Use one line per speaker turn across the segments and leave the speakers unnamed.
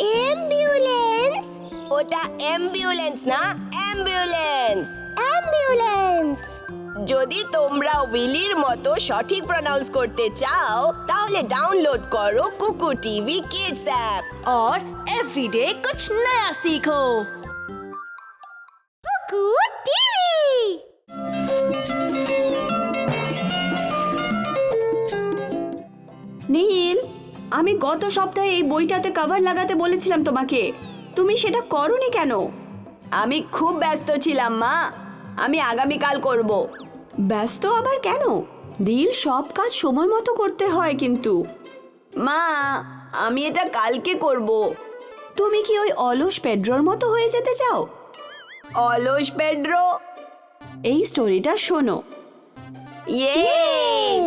Ambulance.
ওটা ambulance না, ambulance.
Ambulance.
যদি তোমরা উইলির মতো সঠিক প্রনাউন্স করতে চাও তাহলে ডাউনলোড করো কুকু টিভি কিডস অ্যাপ।
और एवरीडे कुछ नया सीखो।
কুকু টিভি।
নীল, আমি গত সপ্তাহে এই বইটাতে কভার লাগাতে বলেছিলাম তোমাকে, তুমি সেটা করোনি কেন?
আমি খুব ব্যস্ত ছিলাম মা, আমি আগামীকাল করব।
ব্যস্ত আবার কেন? নীল, সব কাজ সময় মতো করতে হয় কিন্তু।
মা, আমি এটা কালকে করব।
তুমি কি ওই অলস পেড্রোর মতো হয়ে যেতে চাও?
অলস পেড্রো?
এই স্টোরিটা শোনো।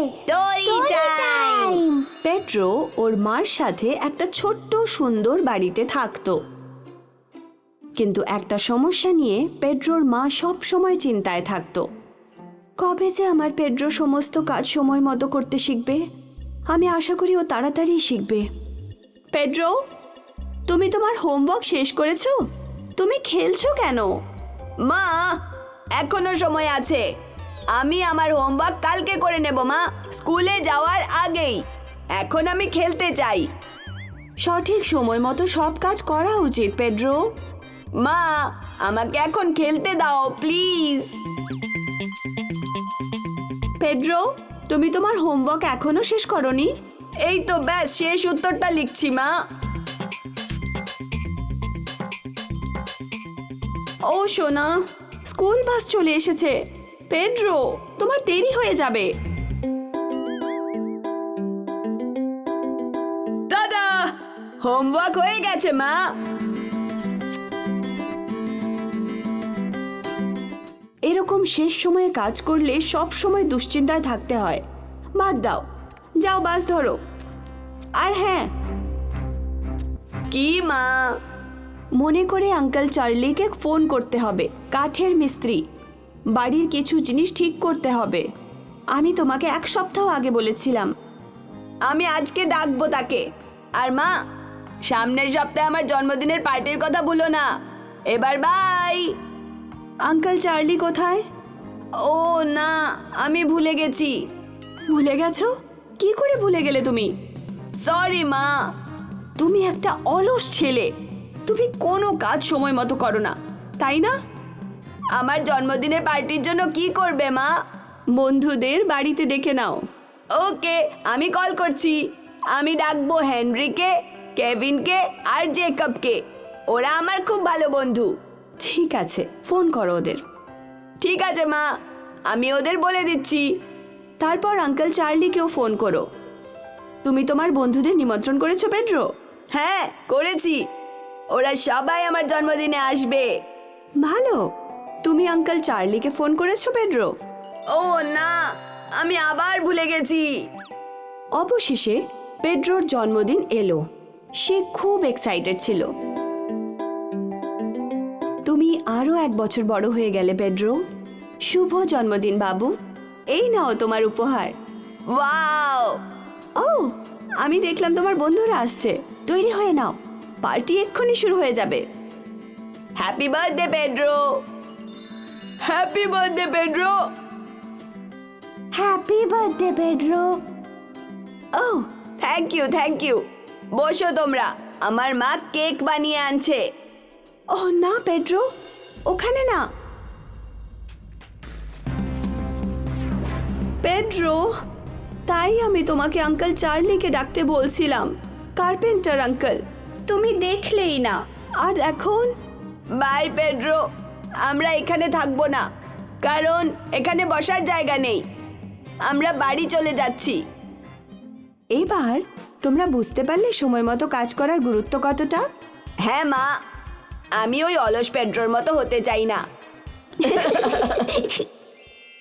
Story time.
পেড্রো ওর মার সাথে একটা ছোট্ট সুন্দর বাড়িতে থাকতো, কিন্তু একটা সমস্যা নিয়ে পেড্রোর মা সব সময় চিন্তায় থাকতো। কবে যে আমার পেড্রো সমস্ত কাজ সময় মতো করতে শিখবে? আমি আশা করি ও তাড়াতাড়ি শিখবে। পেড্রো, তুমি তোমার হোমওয়ার্ক শেষ করেছো? তুমি খেলছো কেন?
মা, এখনো সময় আছে, আমি আমার হোমওয়ার্ক কালকে করে নেব মা, স্কুলে যাওয়ার আগেই। এখন আমি খেলতে চাই।
সঠিক সময় মতো সব কাজ করা উচিত পেড্রো।
মা, আমাকে এখন খেলতে দাও প্লিজ।
পেড্রো, তুমি তোমার হোমওয়ার্ক এখনো শেষ করনি?
এই তো ব্যাস শেষ উত্তরটা লিখছি মা।
ও সোনা, স্কুল বাস চলে এসেছে। পেড্রো, তোমার দেরি হয়ে যাবে।
দাদা, হোমওয়ার্ক হয়ে গেছে মা।
এরকম শেষ সময়ে কাজ করলে সব সময় দুশ্চিন্তায় থাকতে হয়। বাদ দাও, যাও বাস ধরো। আর হ্যাঁ,
কি মা?
মনে করে আঙ্কেল চার্লিকে ফোন করতে হবে। কাঠের মিস্ত্রি, বাড়ির কিছু জিনিস ঠিক করতে হবে। আমি তোমাকে এক সপ্তাহ আগে বলেছিলাম।
আমি আজকে ডাকবো তাকে। আর মা, সামনের সপ্তাহে আমার জন্মদিনের পার্টির কথা ভুলো না। এবার বাই।
আঙ্কেল চার্লি কোথায়?
ও না, আমি ভুলে গেছি।
ভুলে গেছো? কি করে ভুলে গেলে তুমি?
সরি মা।
তুমি একটা অলস ছেলে, তুমি কোনো কাজ সময় মতো করো না, তাই না?
আমার জন্মদিনের পার্টির জন্য কি করবে মা?
বন্ধুদের বাড়িতে ডেকে নাও।
ওকে, আমি কল করছি। আমি ডাকবো হেনরিকে, কেভিনকে আর জেকবকে। ওরা আমার খুব ভালো বন্ধু।
ঠিক আছে, ফোন করো ওদের।
ঠিক আছে মা, আমি ওদের বলে দিচ্ছি।
তারপর আঙ্কেল চার্লিকেও ফোন করো। তুমি তোমার বন্ধুদের নিমন্ত্রণ করেছো পেড্রো?
হ্যাঁ, করেছি। ওরা সবাই আমার জন্মদিনে আসবে।
ভালো। তুমি আঙ্কেল চার্লিকে ফোন করেছো পেড্রো?
ও না, আমি আবার ভুলে গেছি।
অবশেষে পেড্রোর জন্মদিন এলো। সে খুব এক্সাইটেড ছিল। তুমি আরো 1 বছর বড় হয়ে গেলে পেড্রো। শুভ জন্মদিন বাবু। এই নাও তোমার উপহার।
ওয়াও!
ও, আমি দেখলাম তোমার বন্ধুরা আসছে। তৈরি হয়ে নাও, পার্টি এক্ষুনি শুরু হয়ে যাবে।
Happy birthday Pedro. Happy birthday Pedro.
Happy birthday Pedro.
ও,
থ্যাংক ইউ, থ্যাংক ইউ। বসো তোমরা, আমার মা কেক বানিয়ে আনছে।
ও না পেড্রো, ওখানে না। পেড্রো, তাই আমি তোমাকে আঙ্কেল চার্লিকে ডাকতে বলছিলাম। কার্পেন্টার আঙ্কেল, তুমি দেখলেই না। আর এখন
বাই পেড্রো, আমরা এখানে থাকবো না, কারণ এখানে বসার জায়গা নেই। আমরা বাড়ি চলে যাচ্ছি।
এবার তোমরা বুঝতে পারলে সময় মতো কাজ করার গুরুত্ব কতটা?
হ্যাঁ মা, আমি ওই অলস পেড্রোর মতো হতে চাই না।